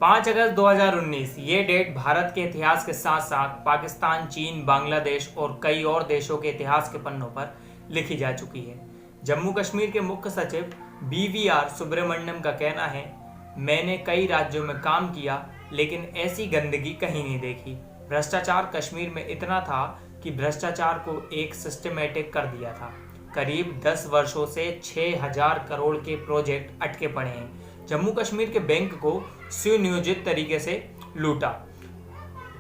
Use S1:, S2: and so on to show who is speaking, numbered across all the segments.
S1: 5 अगस्त 2019 ये डेट भारत के इतिहास के साथ साथ पाकिस्तान, चीन, बांग्लादेश और कई और देशों के इतिहास के पन्नों पर लिखी जा चुकी है। जम्मू कश्मीर के मुख्य सचिव BVR सुब्रमण्यम का कहना है, मैंने कई राज्यों में काम किया लेकिन ऐसी गंदगी कहीं नहीं देखी। भ्रष्टाचार कश्मीर में इतना था कि भ्रष्टाचार को एक सिस्टमेटिक कर दिया था। करीब 10 वर्षों से 6000 करोड़ के प्रोजेक्ट अटके पड़े हैं। जम्मू कश्मीर के बैंक को सुनियोजित तरीके से लूटा।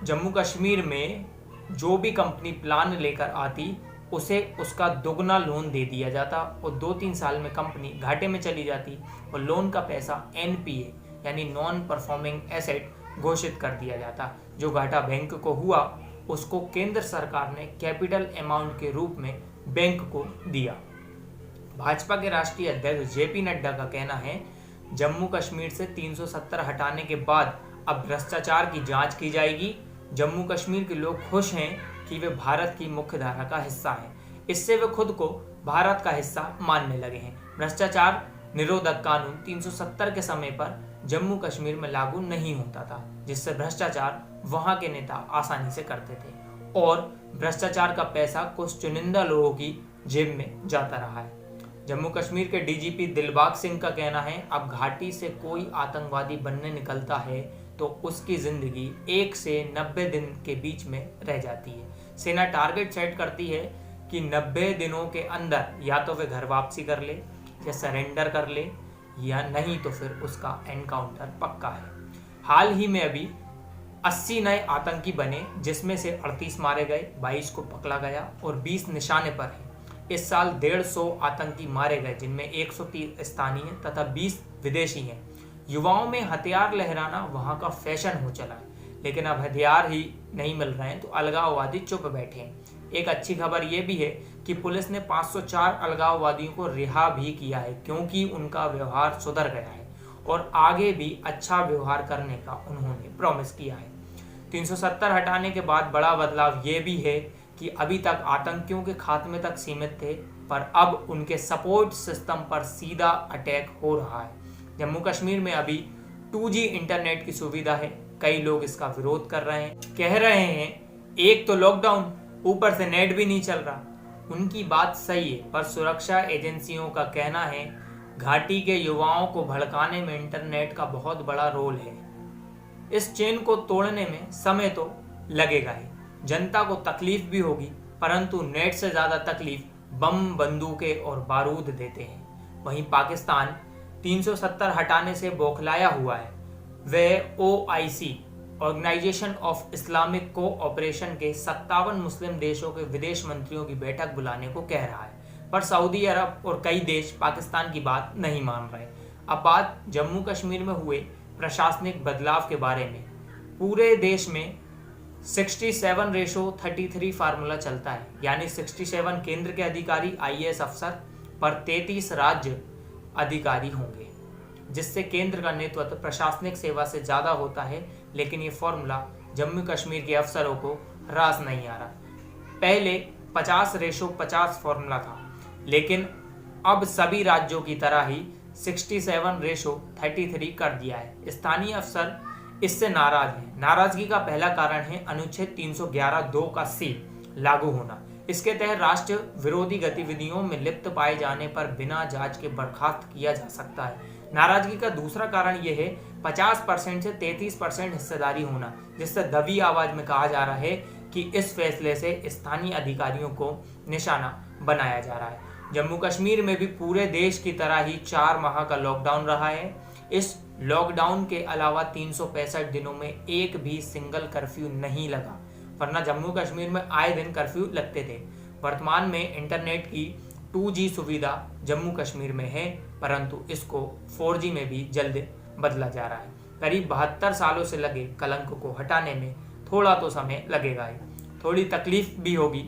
S1: जम्मू कश्मीर में जो भी कंपनी प्लान लेकर आती उसे उसका दोगुना लोन दे दिया जाता और 2-3 साल में कंपनी घाटे में चली जाती और लोन का पैसा NPA यानी नॉन परफॉर्मिंग एसेट घोषित कर दिया जाता। जो घाटा बैंक को हुआ उसको केंद्र सरकार ने कैपिटल अमाउंट के रूप में बैंक को दिया। भाजपा के राष्ट्रीय अध्यक्ष JP नड्डा का कहना है, जम्मू कश्मीर से 370 हटाने के बाद अब भ्रष्टाचार की जांच की जाएगी। जम्मू कश्मीर के लोग खुश हैं कि वे भारत की मुख्य धारा का हिस्सा हैं। इससे वे खुद को भारत का हिस्सा मानने लगे हैं। भ्रष्टाचार निरोधक कानून 370 के समय पर जम्मू कश्मीर में लागू नहीं होता था, जिससे भ्रष्टाचार वहां के नेता आसानी से करते थे और भ्रष्टाचार का पैसा कुछ चुनिंदा लोगों की जेब में जाता रहा है। जम्मू कश्मीर के DGP दिलबाग सिंह का कहना है, अब घाटी से कोई आतंकवादी बनने निकलता है तो उसकी जिंदगी 1 से 90 दिन के बीच में रह जाती है। सेना टारगेट सेट करती है कि 90 दिनों के अंदर या तो वे घर वापसी कर ले या सरेंडर कर ले या नहीं तो फिर उसका एनकाउंटर पक्का है। हाल ही में अभी 80 नए आतंकी बने, जिसमें से 38 मारे गए, 22 को पकड़ा गया और 20 निशाने पर हैं। इस साल 150 आतंकी मारे गए, जिनमें 130 स्थानीय तथा 20 विदेशी हैं। युवाओं में हथियार लहराना वहां का फैशन हो चला है, लेकिन अब हथियार ही नहीं मिल रहे हैं तो अलगाववादी चुप बैठे हैं। एक अच्छी खबर यह भी है कि पुलिस ने 504 अलगाववादियों को रिहा भी किया है, क्योंकि उनका व्यवहार सुधर गया है और आगे भी अच्छा व्यवहार करने का उन्होंने प्रॉमिस किया है। 370 हटाने के बाद बड़ा बदलाव ये भी है कि अभी तक आतंकियों के खात्मे तक सीमित थे, पर अब उनके सपोर्ट सिस्टम पर सीधा अटैक हो रहा है। जम्मू कश्मीर में अभी 2G इंटरनेट की सुविधा है। कई लोग इसका विरोध कर रहे हैं, कह रहे हैं एक तो लॉकडाउन, ऊपर से नेट भी नहीं चल रहा। उनकी बात सही है, पर सुरक्षा एजेंसियों का कहना है घाटी के युवाओं को भड़काने में इंटरनेट का बहुत बड़ा रोल है। इस चेन को तोड़ने में समय तो लगेगा ही, जनता को तकलीफ भी होगी, परंतु नेट से ज्यादा तकलीफ बम, बंदूकें और बारूद देते हैं। वहीं पाकिस्तान 370 हटाने से बौखलाया हुआ है। वह OIC organisation of Islamic cooperation के 57 मुस्लिम देशों के विदेश मंत्रियों की बैठक बुलाने को कह रहा है, पर सऊदी अरब और कई देश पाकिस्तान की बात नहीं मान रहे। अब बात जम्मू कश्मीर में हुए प्रशासनिक बदलाव के बारे में। पूरे देश में 67:33 फार्मूला चलता है, यानी 67 केंद्र के अधिकारी IAS अफसर पर 33 राज्य अधिकारी होंगे, जिससे केंद्र का नेतृत्व प्रशासनिक सेवा से ज्यादा होता है। लेकिन ये फॉर्मूला जम्मू कश्मीर के अफसरों को रास नहीं आ रहा। पहले 50:50 फॉर्मूला था, लेकिन अब सभी राज्यों की तरह ही 67:33 कर दिया है। स्थानीय अफसर इससे नाराज हैं। नाराजगी का पहला कारण है अनुच्छेद 311(2) का C लागू होना। इसके तहत राष्ट्र विरोधी गतिविधियों में लिप्त पाए जाने पर बिना जांच के बर्खास्त किया जा सकता है। नाराजगी का दूसरा कारण यह है 50% से 33% हिस्सेदारी होना, जिससे दबी आवाज में कहा जा रहा है कि इस फैसले से स्थानीय अधिकारियों को निशाना बनाया जा रहा है। जम्मू कश्मीर में भी पूरे देश की तरह ही 4 माह का लॉकडाउन रहा है। इस लॉकडाउन के अलावा 365 दिनों में एक भी सिंगल कर्फ्यू नहीं लगा, वरना जम्मू कश्मीर में आए दिन कर्फ्यू लगते थे। वर्तमान में इंटरनेट की 2G सुविधा जम्मू कश्मीर में है, परंतु इसको 4G में भी जल्द बदला जा रहा है। करीब 72 सालों से लगे कलंक को हटाने में थोड़ा तो समय लगेगा ही, थोड़ी तकलीफ भी होगी,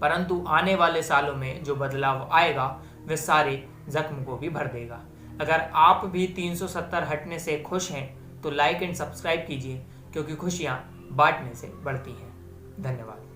S1: परंतु आने वाले सालों में जो बदलाव आएगा वह सारे जख्म को भी भर देगा। अगर आप भी 370 हटने से खुश हैं तो लाइक एंड सब्सक्राइब कीजिए, क्योंकि खुशियां बांटने से बढ़ती हैं। धन्यवाद।